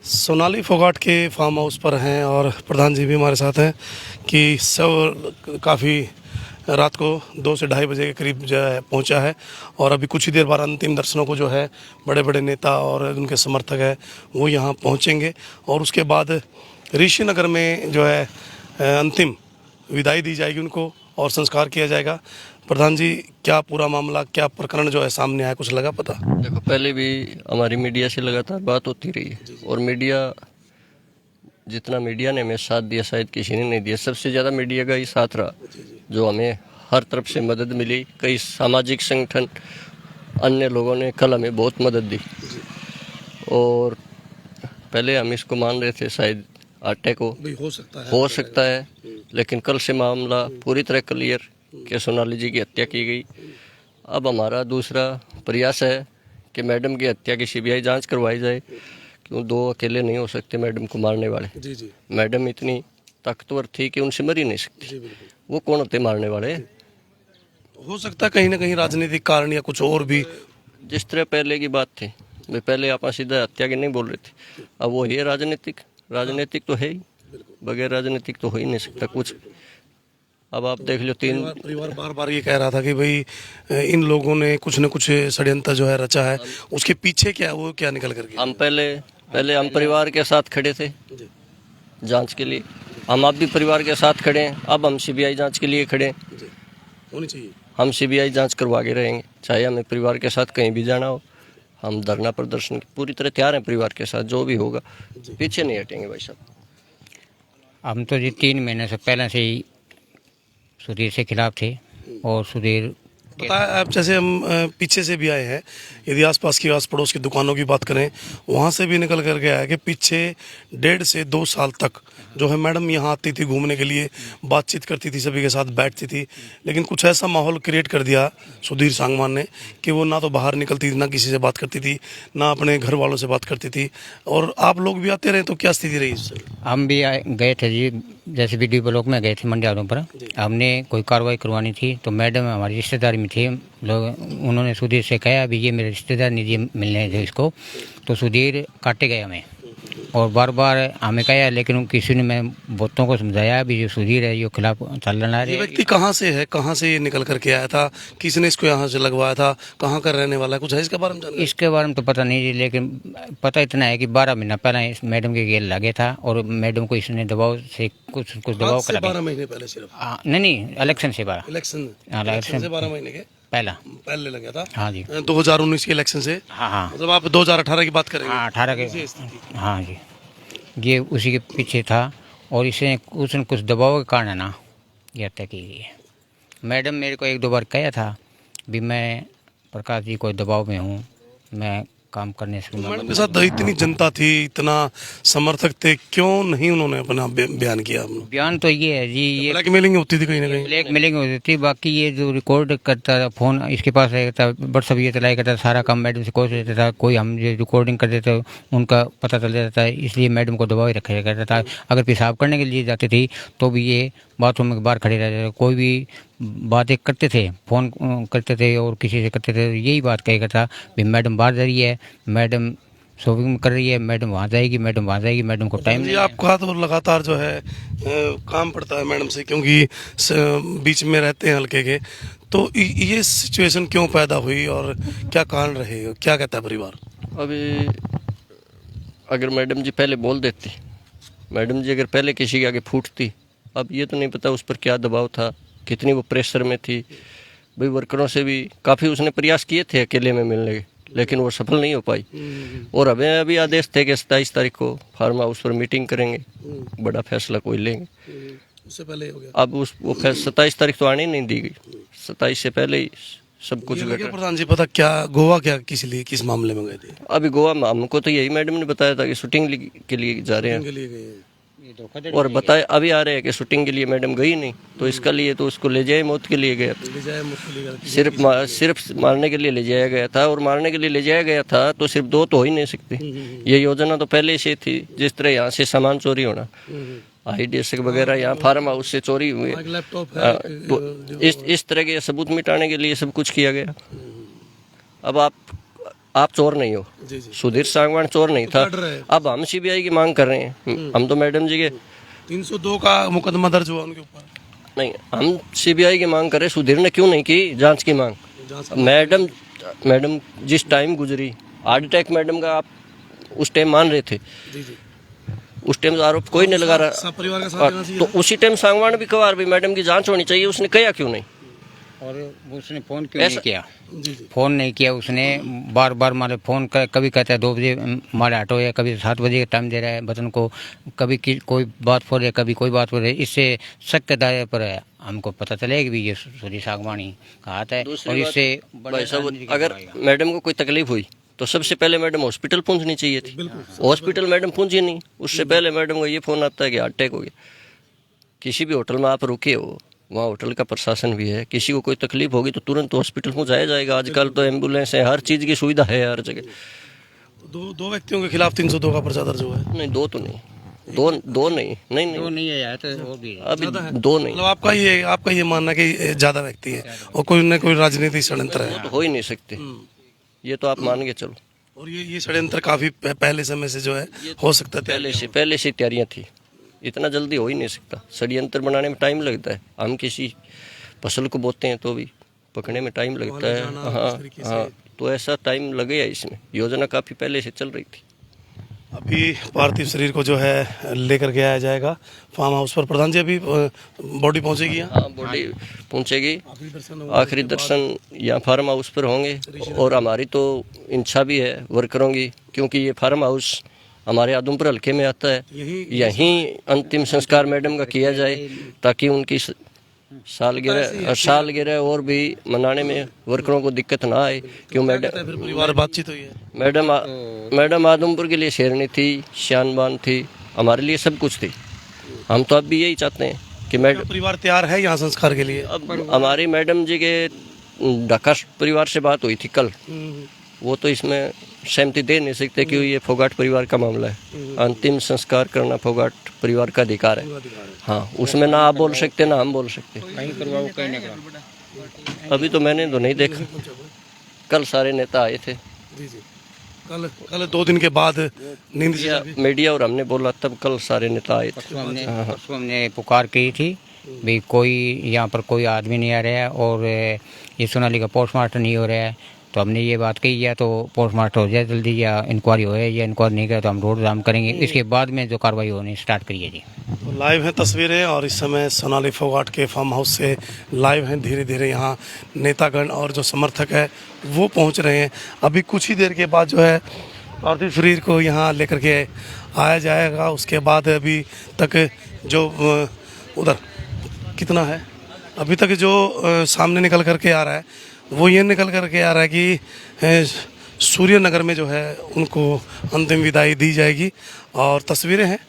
सोनाली फोगाट के farm house पर हैं और प्रधान जी भी हमारे साथ हैं कि सब काफ़ी रात को 2 से ढाई बजे के करीब जो है पहुंचा है और अभी कुछ ही देर बाद अंतिम दर्शनों को जो है बड़े बड़े नेता और उनके समर्थक है वो यहाँ पहुंचेंगे और उसके बाद ऋषि नगर में जो है अंतिम विदाई दी जाएगी उनको और संस्कार किया जाएगा। प्रधान जी, क्या पूरा मामला, क्या प्रकरण जो है सामने आया, कुछ लगा पता? देखो, पहले भी हमारी मीडिया से लगातार बात होती रही है और मीडिया, जितना मीडिया ने हमें साथ दिया शायद किसी ने नहीं दिया। सबसे ज़्यादा मीडिया का ही साथ रहा, जो हमें हर तरफ से मदद मिली। कई सामाजिक संगठन, अन्य लोगों ने कल हमें बहुत मदद दी और पहले हम इसको मान रहे थे शायद अटैक हो सकता है, लेकिन कल से मामला पूरी तरह क्लियर कि सोनाली जी की हत्या की गई। अब हमारा दूसरा प्रयास है कि मैडम की हत्या की सीबीआई जांच करवाई जाए, क्यों 2 अकेले नहीं हो सकते मैडम को मारने वाले। जी। मैडम इतनी ताकतवर थी कि उनसे मर ही नहीं सकती। वो कौन होते मारने वाले? हो सकता है कहीं ना कहीं राजनीतिक कारण या कुछ और भी। जिस तरह पहले की बात थी, वे पहले आप सीधा हत्या की नहीं बोल रहे थे, अब वो है राजनीतिक तो है ही, बगैर राजनीतिक तो हो ही नहीं सकता कुछ। अब आप देख लो, परिवार बार बार ये कह रहा था कि भाई इन लोगों ने कुछ न कुछ षड्यंत्र जो है रचा है, उसके पीछे क्या है, वो क्या निकल करके। हम पहले हम परिवार के साथ खड़े थे जांच के लिए, हम अब भी परिवार के साथ खड़े हैं। अब हम सीबीआई जांच के लिए खड़े हैं, होनी चाहिए। हम सीबीआई जांच करवा के रहेंगे, चाहे हमें परिवार के साथ कहीं भी जाना हो। हम धरना प्रदर्शन की पूरी तरह तैयार हैं, परिवार के साथ जो भी होगा पीछे नहीं हटेंगे भाई साहब। हम तो जी 3 महीने से पहले से ही सुधीर के खिलाफ थे और सुधीर बताया आप, जैसे हम पीछे से भी आए हैं, यदि आसपास की आस पड़ोस की दुकानों की बात करें, वहाँ से भी निकल करके आया कि पीछे 1.5 से 2 साल तक जो है मैडम यहाँ आती थी घूमने के लिए, बातचीत करती थी, सभी के साथ बैठती थी, लेकिन कुछ ऐसा माहौल क्रिएट कर दिया सुधीर सांगवान ने कि वो ना तो बाहर निकलती थी, ना किसी से बात करती थी, ना अपने घर वालों से बात करती थी। और आप लोग भी आते रहे, तो क्या स्थिति रही उससे? हम भी गए थे जी, जैसे वीडियो ब्लॉक में गए थे मंडियालों पर। हमने कोई कार्रवाई करवानी थी तो मैडम हमारी रिश्तेदारी में थे लोग, उन्होंने सुधीर से कहा अभी ये मेरे रिश्तेदार नहीं मिलने थे इसको, तो सुधीर काटे गए हमें और बार बार हमें कहा, लेकिन किसी ने, मैं बहुतों को समझाया अभी जो सुधीर है ये खिलाफ चलना है। ये व्यक्ति कहाँ से है, कहाँ से ये निकल करके आया था, किसने इसको यहाँ से लगवाया था, कहाँ का रहने वाला है, कुछ है इसके बारे में जानकारी? इसके बारे में तो पता नहीं जी, लेकिन पता इतना है कि 12 महीना पहले इस मैडम के गेल लगे था और मैडम को इसने दबाव से कुछ दबाव करा। 12 महीने पहले सिर्फ? नहीं, इलेक्शन से 12 इलेक्शन से 12 महीने के पहले लगा था। हाँ जी, 2019 के इलेक्शन से। हाँ, मतलब आप 2018 की बात करेंगे? हाँ 18 के। हाँ जी, ये उसी के पीछे था और इसे कुछ दबाव के कारण है ना ये हत्या की गई है। मैडम मेरे को 1-2 बार कहा था भी मैं प्रकाश जी कोई दबाव में हूँ, मैं काम करने से। मैडम के साथ इतनी जनता थी, इतना समर्थक थे, क्यों नहीं उन्होंने अपना बयान किया? बयान तो ये है जी, ये ब्लैकमेलिंग होती थी कहीं ना कहीं। ब्लैकमेलिंग होती थी। बाकी ये जो रिकॉर्ड करता था, फोन इसके पास रहता, व्हाट्सअप ये चलाया करता, सारा काम मैडम से कोच रहता था। कोई हम जो रिकॉर्डिंग कर देते उनका पता चल जाता था, इसलिए मैडम को दबाव रखा करता था। अगर पेशाब करने के लिए जाती थी तो भी ये बाथरूम में बाहर खड़े रहते थे। कोई भी बातें करते थे, फ़ोन करते थे और किसी से करते थे, यही बात कह करता भी मैडम बाहर जा रही है, मैडम शॉपिंग कर रही है, मैडम वहाँ जाएगी, मैडम वहाँ जाएगी, मैडम को टाइम नहीं। आपका तो लगातार जो है काम पड़ता है मैडम से, क्योंकि बीच में रहते हैं हल्के के, तो ये सिचुएशन क्यों पैदा हुई और क्या कारण रहे, क्या कहता है परिवार? अभी अगर मैडम जी पहले बोल देती, मैडम जी अगर पहले किसी के आगे फूटती, अब ये तो नहीं पता उस पर क्या दबाव था, कितनी वो प्रेशर में थी। भाई वर्करों से भी काफ़ी उसने प्रयास किए थे अकेले में मिलने के, लेकिन वो सफल नहीं हो पाई। और हमें अभी आदेश थे कि 27 तारीख को फार्म हाउस पर मीटिंग करेंगे, बड़ा फैसला कोई लेंगे। उससे पहले हो गया। अब वो 27 तारीख तो आने ही नहीं दी गई, 27 से पहले ही सब कुछ। प्रधान जी, पता क्या गोवा क्या किस मामले में गए थे? अभी गोवा में हमको तो यही मैडम ने बताया था कि शूटिंग के लिए जा रहे हैं, और बताए अभी आ रहे हैं कि शूटिंग के लिए मैडम गई नहीं, तो इसका लिए तो उसको ले जाए मौत के लिए गया था। सिर्फ मारने के लिए ले जाया गया था, और मारने के लिए ले जाया गया था तो सिर्फ 2 तो हो ही नहीं सकती। ये योजना तो पहले से थी। जिस तरह यहाँ से सामान चोरी होना, आई डिस्क वगैरह यहाँ फार्म हाउस से चोरी हुए, तो इस तरह के सबूत मिटाने के लिए सब कुछ किया गया। अब आप आप चोर नहीं हो, जी जी सुधीर सांगवान चोर नहीं था। लड़ रहे हैं। अब हम सीबीआई की मांग कर रहे हैं, हम तो मैडम जी के 302 का मुकदमा दर्ज हुआ उनके ऊपर। नहीं, हम सीबीआई की मांग कर रहे हैं। सुधीर ने क्यों नहीं की जांच की मांग? मैडम मैडम जिस टाइम गुजरी, हार्ट अटैक मैडम का आप उस टाइम मान रहे थे, जी जी उस टाइम आरोप कोई नहीं लगा रहा, सब परिवार का साथ और देना चाहिए तो उसी टाइम सांगवान भी कवार भी मैडम की जांच होनी चाहिए, उसने किया क्यों नहीं? और उसने फ़ोन क्यों नहीं किया? जी जी फ़ोन नहीं किया उसने, बार बार मारे फ़ोन कर, कभी कहता है 2 बजे मारे हटो, या कभी 7 बजे का टाइम दे रहा है बतन को, कभी कोई बात बोल रहे, कभी कोई बात बोल रहे। इससे शक के दायरे पर है, हमको पता चलेगा भी ये सुधीर सांगवानी का हाथ है। दूसरी और बात, इससे भाई साहब, अगर मैडम को कोई तकलीफ हुई तो सबसे पहले मैडम हॉस्पिटल पहुंचनी चाहिए थी। हॉस्पिटल मैडम पहुंची नहीं, उससे पहले मैडम को ये फोन आता है कि हार्ट अटैक हो गया। किसी भी होटल में आप रुके हो, वहाँ होटल का प्रशासन भी है, किसी को कोई तकलीफ होगी तो तुरंत हॉस्पिटल पहुंचाया जाएगा। आजकल तो एम्बुलेंस है, हर चीज़ की सुविधा है हर जगह। दो व्यक्तियों के खिलाफ 302 का पर्चा दर्ज हुआ है। नहीं, दो तो नहीं, दो नहीं, नहीं तो नहीं, नहीं है तो और भी है। अभी दो नहीं, मतलब आपका ये मानना है कि ज्यादा व्यक्ति है और कोई न कोई राजनीतिक षड्यंत्र है। तो हो ही नहीं सकते, ये तो आप मान के चलो। और ये षड्यंत्र काफी पहले समय से जो है हो सकता है। पहले से तैयारियां थी, इतना जल्दी हो ही नहीं सकता। षड्यंत्र बनाने में टाइम लगता है। हम किसी फसल को बोते हैं तो भी पकड़ने में टाइम लगता है। हाँ हाँ, तो ऐसा टाइम लगेगा इसमें। योजना काफ़ी पहले से चल रही थी। अभी पार्थिव शरीर को जो है लेकर के आया जाएगा फार्म हाउस पर। प्रधान जी अभी बॉडी पहुंचेगी यहाँ? हाँ, बॉडी पहुंचेगी। आखिरी दर्शन यहाँ फार्म हाउस पर होंगे। और हमारी तो इच्छा भी है वर्करों की, क्योंकि ये फार्म हाउस हमारे आदमपुर हल्के में आता है। यहीं अंतिम संस्कार मैडम का किया जाए, ताकि उनकी सालगिरह और भी मनाने में वर्करों को दिक्कत ना आए। क्यों मैडम, परिवार बातचीत हुई है? मैडम आदमपुर के लिए शेरनी थी, शानबान थी, हमारे लिए सब कुछ थी। हम तो अब भी यही चाहते हैं कि मैडम, परिवार तैयार है यहाँ संस्कार के लिए? अब हमारी मैडम जी के ढाका परिवार से बात हुई थी कल, वो तो इसमें सहमति दे नहीं सकते क्योंकि ये फोगाट परिवार का मामला है। अंतिम संस्कार करना फोगाट परिवार का अधिकार है। हाँ, उसमें ना आप बोल सकते ना हम बोल सकते। अभी तो मैंने तो नहीं देखा, कल सारे नेता आए थे। जी जी, कल 2 दिन के बाद नींद से मीडिया और हमने बोला तब कल सारे नेता आए थे। परसों हमने पुकार की थी भी कोई यहाँ पर कोई आदमी नहीं आ रहा है और ये सोनाली का पोस्टमार्टम नहीं हो रहा है। तो हमने ये बात कही है तो पोस्टमार्टम हो जाए जल्दी, या इंक्वायरी हो जाए, या इंक्वायरी नहीं करे तो हम रोड जाम करेंगे। इसके बाद में जो कार्रवाई होनी स्टार्ट करिए जी। तो लाइव हैं तस्वीरें और इस समय सोनाली फोगाट के फार्म हाउस से लाइव हैं। धीरे धीरे यहाँ नेतागण और जो समर्थक है वो पहुँच रहे हैं। अभी कुछ ही देर के बाद जो है पार्थिव शरीर को यहाँ लेकर के आया जाएगा। उसके बाद अभी तक जो उधर कितना है, अभी तक जो सामने निकल करके आ रहा है वो ये निकल करके आ रहा है कि सूर्य नगर में जो है उनको अंतिम विदाई दी जाएगी। और तस्वीरें हैं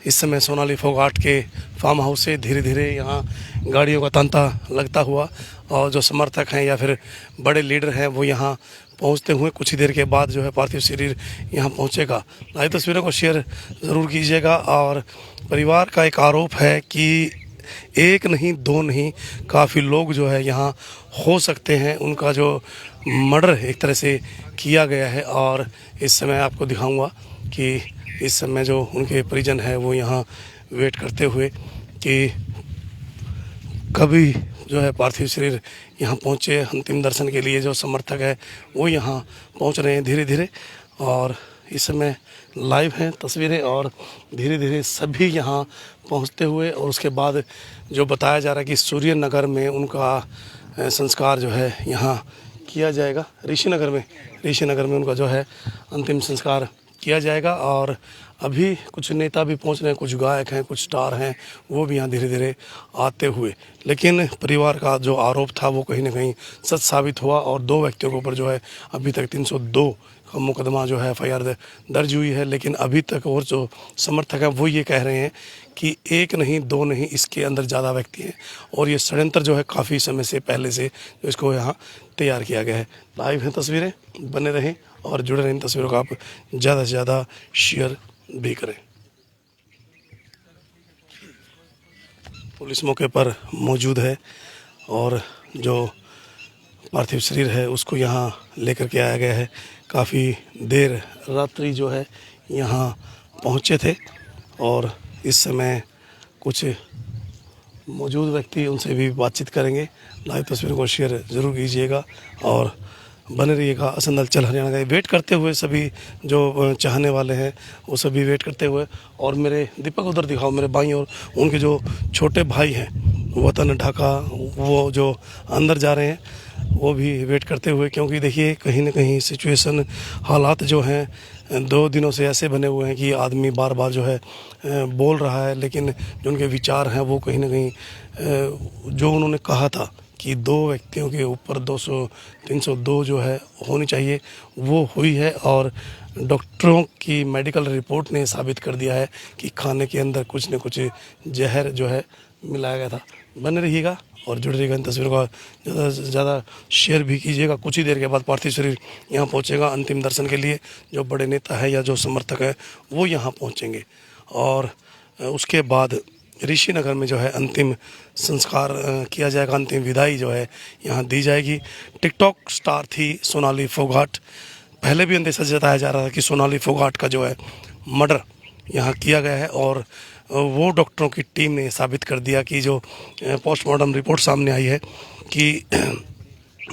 इस समय सोनाली फोगाट के फार्म हाउस से धीरे धीरे यहाँ गाड़ियों का तांता लगता हुआ, और जो समर्थक हैं या फिर बड़े लीडर हैं वो यहाँ पहुँचते हुए कुछ ही देर के बाद जो है पार्थिव शरीर यहाँ पहुँचेगा। लाइव तस्वीरों को शेयर ज़रूर कीजिएगा। और परिवार का एक आरोप है कि एक नहीं दो नहीं काफ़ी लोग जो है यहाँ हो सकते हैं, उनका जो मर्डर एक तरह से किया गया है। और इस समय आपको दिखाऊंगा कि इस समय जो उनके परिजन हैं वो यहाँ वेट करते हुए कि कभी जो है पार्थिव शरीर यहाँ पहुँचे अंतिम दर्शन के लिए। जो समर्थक है वो यहाँ पहुँच रहे हैं धीरे धीरे, और इस समय लाइव हैं तस्वीरें और धीरे धीरे सभी यहाँ पहुँचते हुए। और उसके बाद जो बताया जा रहा है कि सूर्य नगर में उनका संस्कार जो है यहाँ किया जाएगा। ऋषि नगर में उनका जो है अंतिम संस्कार किया जाएगा। और अभी कुछ नेता भी पहुँच रहे हैं, कुछ गायक हैं, कुछ स्टार हैं, वो भी यहाँ धीरे धीरे आते हुए। लेकिन परिवार का जो आरोप था वो कहीं ना कहीं सच साबित हुआ और 2 व्यक्तियों के ऊपर जो है अभी तक 302 का मुकदमा जो है FIR दर्ज हुई है। लेकिन अभी तक और जो समर्थक हैं वो ये कह रहे हैं कि 1 नहीं 2 नहीं, इसके अंदर ज़्यादा व्यक्ति हैं और ये षड्यंत्र जो है काफ़ी समय से पहले से जो इसको यहाँ तैयार किया गया है। लाइव हैं तस्वीरें, बने रहें और जुड़े रहें। इन तस्वीरों को आप ज़्यादा से ज़्यादा शेयर भी करें। पुलिस मौके पर मौजूद है और जो पार्थिव शरीर है उसको यहाँ लेकर के आया गया है। काफ़ी देर रात्रि जो है यहाँ पहुँचे थे और इस समय कुछ मौजूद व्यक्ति उनसे भी बातचीत करेंगे। लाइव तस्वीरों को शेयर ज़रूर कीजिएगा और बने रहिएगा असम हलचल हरियाणा का। वेट करते हुए सभी जो चाहने वाले हैं वो सभी वेट करते हुए, और मेरे दीपक उधर दिखाओ मेरे भाई, और उनके जो छोटे भाई हैं वतन ढाका वो जो अंदर जा रहे हैं वो भी वेट करते हुए, क्योंकि देखिए कहीं ना कहीं सिचुएशन हालात जो हैं 2 दिनों से ऐसे बने हुए हैं कि आदमी बार बार जो है बोल रहा है, लेकिन जो उनके विचार हैं वो कहीं ना कहीं जो उन्होंने कहा था कि 2 व्यक्तियों के ऊपर 302 जो है होनी चाहिए वो हुई है। और डॉक्टरों की मेडिकल रिपोर्ट ने साबित कर दिया है कि खाने के अंदर कुछ न कुछ जहर जो है मिलाया गया था। बने रहिएगा और जुड़े रहिएगा। इन तस्वीरों का ज़्यादा से ज़्यादा शेयर भी कीजिएगा। कुछ ही देर के बाद पार्थिव शरीर यहाँ पहुँचेगा अंतिम दर्शन के लिए। जो बड़े नेता है या जो समर्थक है वो यहाँ पहुँचेंगे और उसके बाद ऋषिनगर में जो है अंतिम संस्कार किया जाएगा। अंतिम विदाई जो है यहाँ दी जाएगी। टिकटॉक स्टार थी सोनाली फोगाट। पहले भी अंदेशा जताया जा रहा था कि सोनाली फोगाट का जो है मर्डर यहाँ किया गया है, और वो डॉक्टरों की टीम ने साबित कर दिया कि जो पोस्टमार्टम रिपोर्ट सामने आई है कि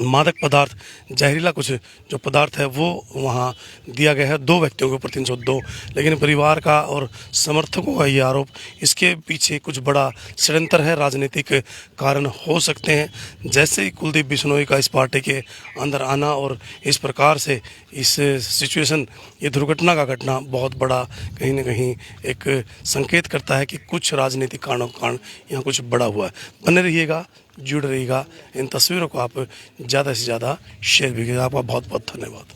मादक पदार्थ जहरीला कुछ जो पदार्थ है वो वहाँ दिया गया है 2 व्यक्तियों के ऊपर 302। लेकिन परिवार का और समर्थकों का ये आरोप, इसके पीछे कुछ बड़ा षड्यंत्र है, राजनीतिक कारण हो सकते हैं। जैसे ही कुलदीप बिश्नोई का इस पार्टी के अंदर आना और इस प्रकार से इस सिचुएशन, ये दुर्घटना का घटना बहुत बड़ा कहीं ना कहीं एक संकेत करता है कि कुछ राजनीतिक कारणों के कारण यहाँ कुछ बड़ा हुआ है। बने रहिएगा, जुड़ रहिएगा। इन तस्वीरों को आप ज़्यादा से ज़्यादा शेयर भी कीजिएगा। आपका बहुत बहुत धन्यवाद।